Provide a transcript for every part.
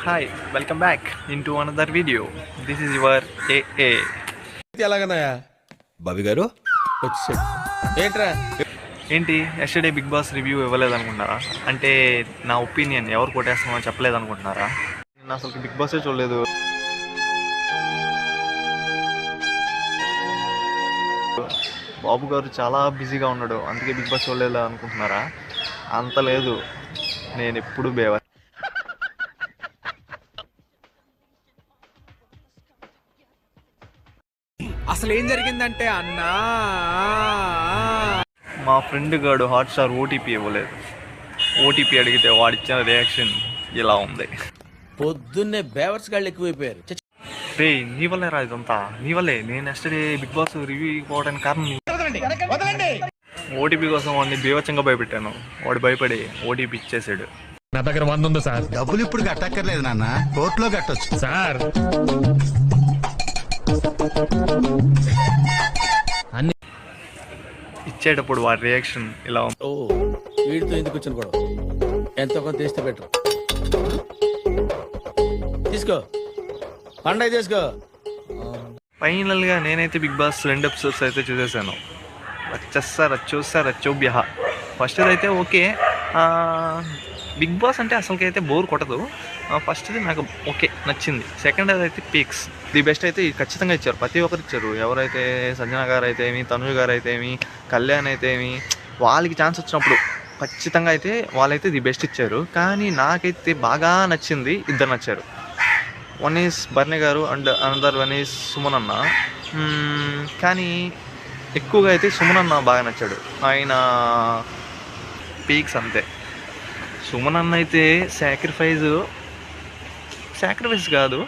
Hi, welcome back into another video. This is your AA. ఎలాగన్నాయా Bobby గారు వచ్చేసాడు ఏంట్రా ఏంటి ఎస్టర్డే బిగ్ బాస్ రివ్యూ ఇవ్వలేదనుకుంటున్నారా? అంటే నా ఒపీనియన్ ఎవరు కొట్టేస్తామో చెప్పలేదనుకుంటున్నారా? నేను అసలు బిగ్ బాసే చూడలేదు. బాబు గారు చాలా బిజీగా ఉన్నాడు, అందుకే బిగ్ బాస్ చూడలేదు అనుకుంటున్నారా? అంత లేదు, నేను ఎప్పుడు బేవ. అసలు ఏం జరిగిందంటే అన్నా మా ఫ్రెండ్ గాడు హాట్స్టార్ ఓటీపీ ఇవ్వలేదు. ఓటీపీ అడిగితే వాడిచ్చిన రియాక్షన్ ఇలా ఉంది. పొద్దున్నే బేవర్స్ గాళ్ళు ఎక్కువైపోయారు. రే నీ వల్లే రా ఇదంతా, నీ వల్లే. నేను ఎస్టర్డే బిగ్ బాస్ రివ్యూ ఇవ్వడానికి కారణం ఓటీపీ కోసం వాడిని బీవచ్చంగా భయపెట్టాను. వాడు భయపడి ఓటీపీ ఇచ్చేసాడు. నా దగ్గర 100 ఉంది సార్. డబ్బులు ఇప్పుడు కట్టక్కర్లేదు నాన్న, కోర్టులో కట్టొచ్చు సార్. అన్ని ఇచ్చేటప్పుడు వాడి రియాక్షన్ ఇలా ఉంది. ఓ వీడితో ఎందుకు వచ్చిన గొడవ? ఎంతో కొంత తీస్తే బెటర్. తీసుకో పండగ తీసుకో. ఫైనల్గా నేనైతే బిగ్ బాస్ 2 ఎపిసోడ్స్ అయితే చూసేసాను. రచ్చోబ్య. ఫస్ట్ అయితే ఓకే, బిగ్ బాస్ అంటే అసలుకైతే బోర్ కొట్టదు. ఫస్ట్ది నాకు ఓకే నచ్చింది. సెకండ్ అయితే పీక్స్ ది బెస్ట్ అయితే ఖచ్చితంగా ఇచ్చారు, ప్రతి ఒక్కరు ఇచ్చారు. ఎవరైతే సంజన గారు అయితే ఏమి, తనుజ గారు అయితే ఏమి, కళ్యాణ్ అయితే ఏమి, వాళ్ళకి ఛాన్స్ వచ్చినప్పుడు ఖచ్చితంగా అయితే వాళ్ళైతే ది బెస్ట్ ఇచ్చారు. కానీ నాకైతే బాగా నచ్చింది, ఇద్దరు నచ్చారు. వన్ ఈజ్ బర్నీ గారు and another one is Suman అన్న. కానీ ఎక్కువగా అయితే సుమన్ అన్న బాగా నచ్చాడు. ఆయన పీక్స్ అంతే. సుమన్ అన్న అయితే సాక్రిఫైస్ కాదు,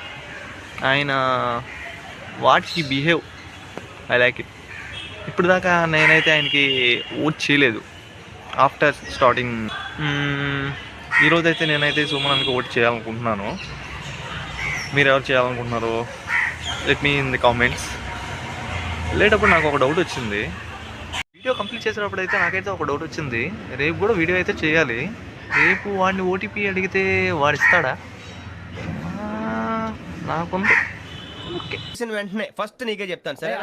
ఆయన what he behave, I like it. ఇప్పుడు దాకా నేనైతే ఆయనకి ఓట్ చేయలేదు ఆఫ్టర్ స్టార్టింగ్. ఈరోజైతే నేనైతే సుమన్ అన్నకి ఓట్ చేయాలనుకుంటున్నాను. మీరు ఎవరు చేయాలనుకుంటున్నారు? Let me in the comments. వెళ్ళేటప్పుడు నాకు ఒక డౌట్ వచ్చింది. వీడియో కంప్లీట్ చేసేటప్పుడు అయితే నాకైతే ఒక డౌట్ వచ్చింది. రేపు కూడా వీడియో అయితే చేయాలి. రేపు వాడిని ఓటీపీ అడిగితే వాడు ఇస్తాడా? నాకుంది. ఓకే వెంటనే ఫస్ట్ నీకే చెప్తాను సరే.